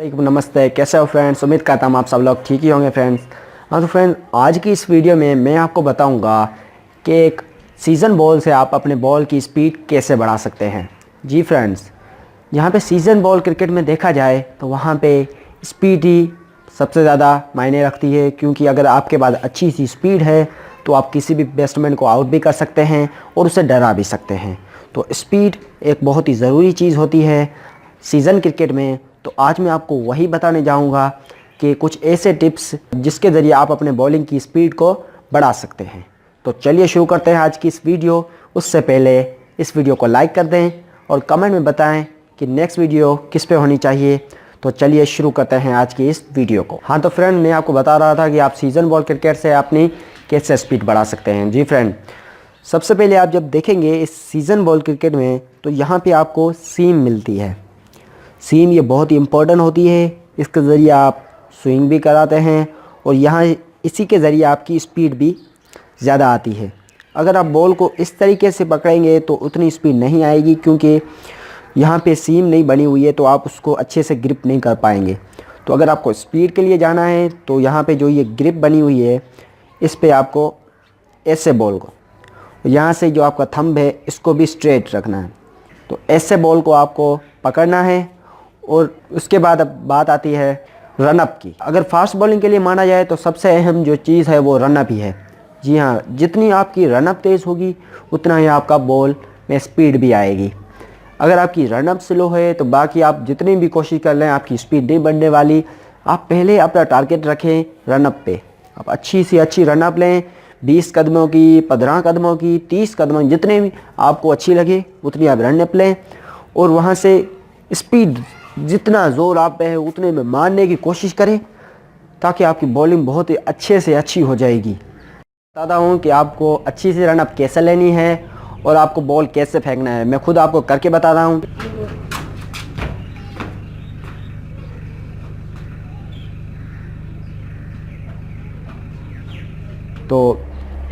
नमस्ते, कैसे हो फ्रेंड्स। उम्मीद करता हूँ आप सब लोग ठीक ही होंगे फ्रेंड्स। हाँ तो फ्रेंड्स, आज की इस वीडियो में मैं आपको बताऊंगा कि एक सीज़न बॉल से आप अपने बॉल की स्पीड कैसे बढ़ा सकते हैं। जी फ्रेंड्स, यहाँ पे सीज़न बॉल क्रिकेट में देखा जाए तो वहाँ पे स्पीड ही सबसे ज़्यादा मायने रखती है, क्योंकि अगर आपके पास अच्छी सी स्पीड है तो आप किसी भी बैट्समैन को आउट भी कर सकते हैं और उसे डरा भी सकते हैं। तो स्पीड एक बहुत ही ज़रूरी चीज़ होती है सीज़न क्रिकेट में। तो आज मैं आपको वही बताने जाऊंगा कि कुछ ऐसे टिप्स जिसके ज़रिए आप अपने बॉलिंग की स्पीड को बढ़ा सकते हैं। तो चलिए शुरू करते हैं आज की इस वीडियो। उससे पहले इस वीडियो को लाइक कर दें और कमेंट में बताएं कि नेक्स्ट वीडियो किस पे होनी चाहिए। तो चलिए शुरू करते हैं आज की इस वीडियो को। हाँ तो फ्रेंड, मैं आपको बता रहा था कि आप सीज़न बॉल क्रिकेट से अपनी कैसे स्पीड बढ़ा सकते हैं। जी फ्रेंड, सबसे पहले आप जब देखेंगे इस सीज़न बॉल क्रिकेट में तो यहाँ पे आपको सीम मिलती है। सीम ये बहुत ही इम्पोर्टेंट होती है, इसके ज़रिए आप स्विंग भी कराते हैं और यहाँ इसी के ज़रिए आपकी स्पीड भी ज़्यादा आती है। अगर आप बॉल को इस तरीके से पकड़ेंगे तो उतनी स्पीड नहीं आएगी, क्योंकि यहाँ पे सीम नहीं बनी हुई है तो आप उसको अच्छे से ग्रिप नहीं कर पाएंगे। तो अगर आपको स्पीड के लिए जाना है तो यहाँ पे जो ये ग्रिप बनी हुई है इस पे आपको ऐसे बॉल को, यहाँ से जो आपका थंब है इसको भी स्ट्रेट रखना है। तो ऐसे बॉल को आपको पकड़ना है और उसके बाद अब बात आती है रन अप की। अगर फास्ट बॉलिंग के लिए माना जाए तो सबसे अहम जो चीज़ है वो रन अप ही है। जी हाँ, जितनी आपकी रन अप तेज़ होगी उतना ही आपका बॉल में स्पीड भी आएगी। अगर आपकी रन अप स्लो है तो बाकी आप जितनी भी कोशिश कर लें आपकी स्पीड नहीं बढ़ने वाली। आप पहले अपना टारगेट रखें रन अप पे। आप अच्छी सी अच्छी रन अप लें, 20 कदमों की, 15 कदमों की, 30 कदमों, जितने भी आपको अच्छी लगे उतनी आप रन अप लें और वहाँ से स्पीड जितना ज़ोर आप पे है उतने में मारने की कोशिश करें, ताकि आपकी बॉलिंग बहुत ही अच्छे से अच्छी हो जाएगी। बताता हूँ कि आपको अच्छी सी रन अप कैसे लेनी है और आपको बॉल कैसे फेंकना है। मैं खुद आपको करके बता रहा हूँ। तो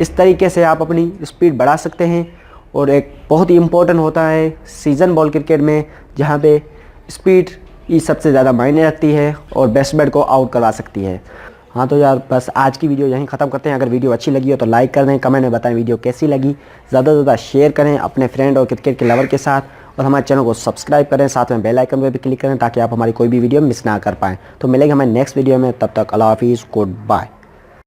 इस तरीके से आप अपनी स्पीड बढ़ा सकते हैं। और एक बहुत ही इम्पोर्टेंट होता है सीज़न बॉल क्रिकेट में, जहाँ पे स्पीड ही सबसे ज़्यादा मायने रखती है और बैट्समैन को आउट करा सकती है। हाँ तो यार, बस आज की वीडियो यहीं ख़त्म करते हैं। अगर वीडियो अच्छी लगी हो तो लाइक कर दें, कमेंट में बताएं वीडियो कैसी लगी। ज़्यादा से ज़्यादा शेयर करें अपने फ्रेंड और क्रिकेट के लवर के साथ और हमारे चैनल को सब्सक्राइब करें, साथ में बेल आइकन पर भी क्लिक करें ताकि आप हमारी कोई भी वीडियो मिस ना कर पाएँ। तो मिलेंगे हमारे नेक्स्ट वीडियो में, तब तक अल्लाह हाफिज़, गुड बाय।